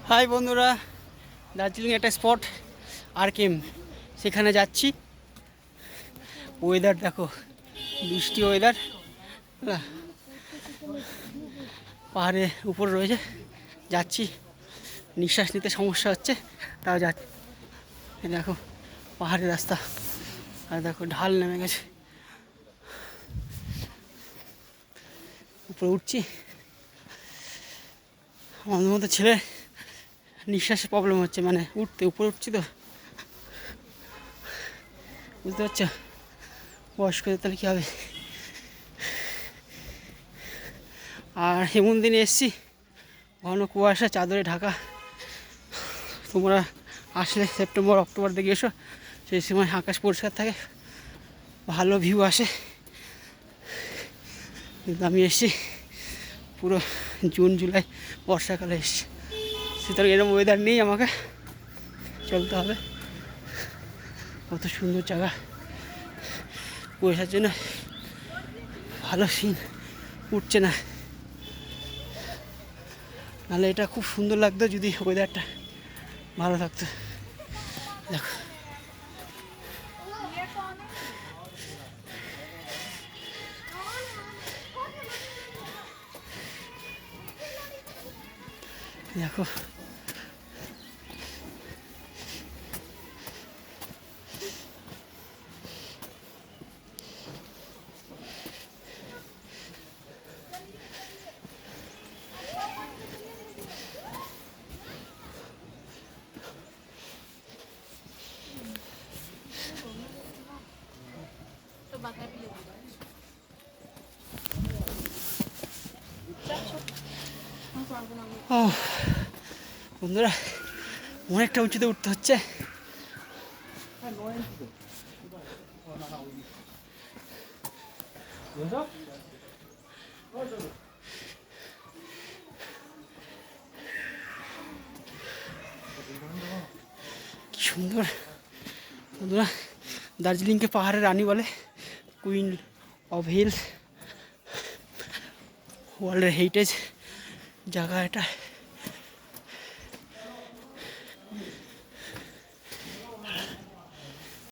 High বন্ধুরা, দার্জিলিং একটা spot আরকেএম, সেখানে যাচ্ছি। ওয়েদার দেখো, বৃষ্টি ওয়েদার, পাহাড়ের উপর রয়েছে, যাচ্ছি। নিঃশ্বাস নিতে সমস্যা হচ্ছে, তাও যাচ্ছি। দেখো পাহাড়ের রাস্তা, আর দেখো ঢাল নেমে গেছে, উপরে উঠছি। আমাদের মতো ছেলে নিঃশ্বাসের প্রবলেম হচ্ছে, মানে উপরে উঠছি তো, বুঝতে পারছো? বয়স্কদের তাহলে কী হবে। আর এমন দিনে এসছি, ঘন কুয়াশা, চাদরে ঢাকা। তোমরা আসলে সেপ্টেম্বর অক্টোবর দিকে এসো, সেই সময় আকাশ পরিষ্কার থাকে, ভালো ভিউ আসে। কিন্তু আমি এসছি পুরো জুন জুলাই বর্ষাকালে এসছি, সুতরাং এরকম ওয়েদার নেই, আমাকে চলতে হবে। কত সুন্দর জায়গা, কুয়াশার জন্য ভালো সিন উঠছে না, নাহলে এটা খুব সুন্দর লাগতো যদি ওয়েদারটা ভালো থাকতো। দেখো দেখো বন্ধুরা, অনেকটা উঁচুতে উঠতে হচ্ছে। কি সুন্দর বন্ধুরা, দার্জিলিংকে পাহাড়ের রানী বলে, কুইন অফ হিলস, ওয়ার্ল্ডের হেরিটেজ জায়গা এটা।